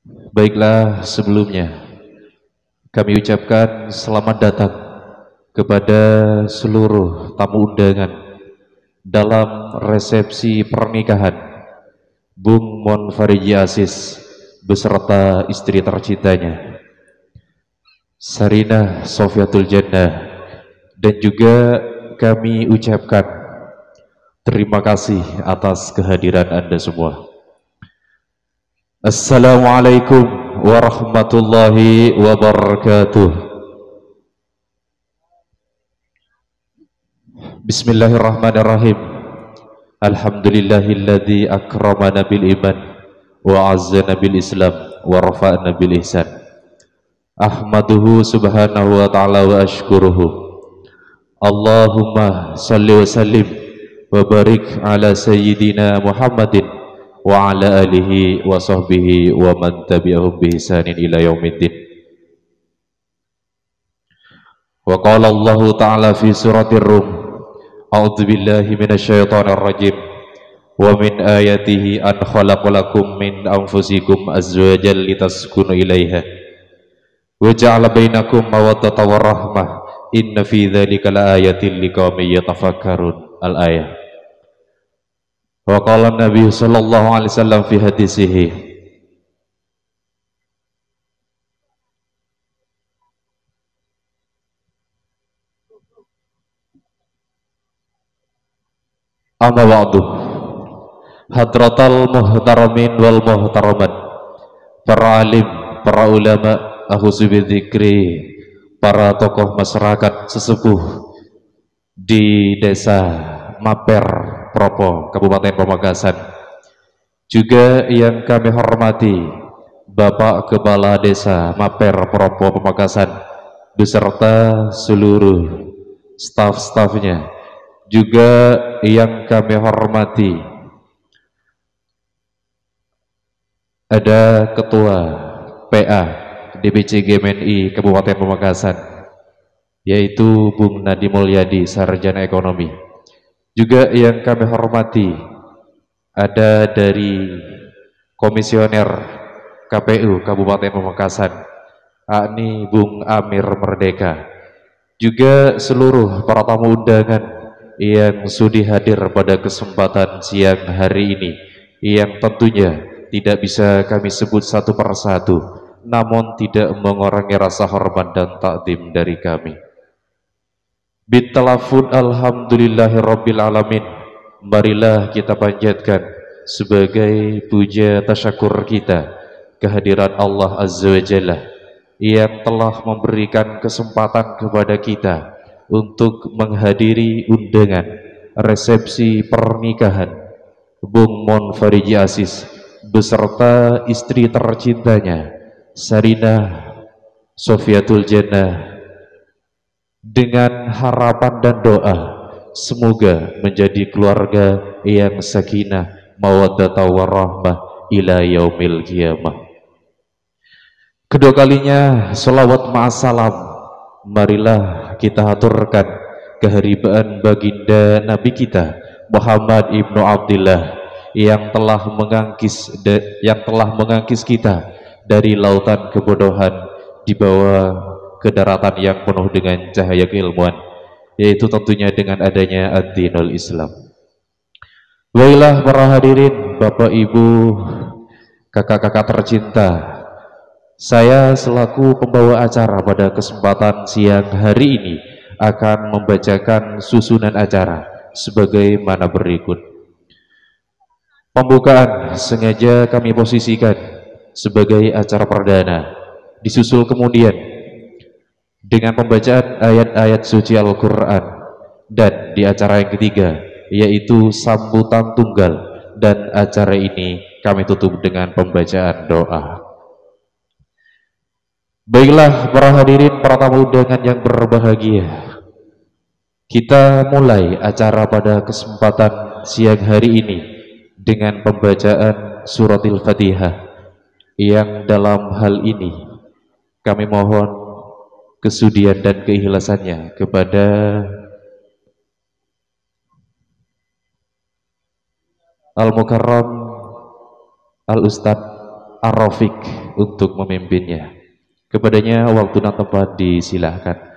Baiklah, sebelumnya kami ucapkan selamat datang kepada seluruh tamu undangan dalam resepsi pernikahan Bung Monfariji Aziz beserta istri tercintanya Sarinah Sofiatul Jannah, dan juga kami ucapkan terima kasih atas kehadiran Anda semua. Assalamualaikum warahmatullahi wabarakatuh. Bismillahirrahmanirrahim. Alhamdulillahilladzi akramana bil iman wa azzana bil islam wa rafa'na bil ihsan. Ahmaduhu subhanahu wa ta'ala wa ashkuruhu. Allahumma salli wa sallim wa barik ala sayyidina Muhammadin wa ala alihi wa sahbihi wa man tabi'ahum bi ihsanin ila yaumiddin. Wa qala Allah ta'ala fi suratir Rum, a'udzu billahi minasyaitonir rajim. Wa min ayatihi an khalaqalakum min anfusikum azwajan litaskunu ilaiha wa ja'ala bainakum mawaddatan wa rahmah inna fi dzalika laayatin liqaumin yatafakkarun. Al-ayah. Wa qala Nabi sallallahu alaihi wasallam fi hadisihi, amma ba'du, hadratal muhtaramin wal muhtaramat, para alim, para ulama, ahli dzikri, para tokoh masyarakat sesepuh di desa Maper Propo, Kabupaten Pamekasan, juga yang kami hormati Bapak Kepala Desa Maper Propo Pamekasan beserta seluruh staf-stafnya, juga yang kami hormati ada Ketua PA DPC GMNI Kabupaten Pamekasan, yaitu Bung Nadi Mulyadi, Sarjana Ekonomi. Juga yang kami hormati ada dari Komisioner KPU Kabupaten Pamekasan, yakni Bung Amir Merdeka. Juga seluruh para tamu undangan yang sudi hadir pada kesempatan siang hari ini, yang tentunya tidak bisa kami sebut satu persatu, namun tidak mengurangi rasa hormat dan takdim dari kami. Bitalafun alhamdulillahirabbil alamin. Marilah kita panjatkan sebagai puja tasyakur kita kehadiran Allah Azza wa Jalla yang telah memberikan kesempatan kepada kita untuk menghadiri undangan resepsi pernikahan Bung Monfariji Aziz beserta istri tercintanya Sarinah Sofiatul Jannah, dengan harapan dan doa semoga menjadi keluarga yang sakinah mawaddah warahmah ila yaumil qiyamah. Kedua kalinya salawat ma'asalam marilah kita haturkan keharibaan baginda Nabi kita Muhammad ibnu Abdillah yang telah mengangkis kita dari lautan kebodohan dibawa ke daratan yang penuh dengan cahaya keilmuan, yaitu tentunya dengan adanya ad-dinul Islam. Baiklah para hadirin, Bapak Ibu, kakak-kakak tercinta, saya selaku pembawa acara pada kesempatan siang hari ini akan membacakan susunan acara sebagaimana berikut. Pembukaan sengaja kami posisikan sebagai acara perdana, disusul kemudian dengan pembacaan ayat-ayat suci Al-Quran, dan di acara yang ketiga yaitu sambutan tunggal, dan acara ini kami tutup dengan pembacaan doa. Baiklah para hadirin, para tamu undangan yang berbahagia, kita mulai acara pada kesempatan siang hari ini dengan pembacaan suratil Fatihah, yang dalam hal ini kami mohon kesudian dan keikhlasannya kepada Al-Mukarram Al-Ustadz Ar-Rafiq untuk memimpinnya. Kepadanya waktu dan tempat disilahkan.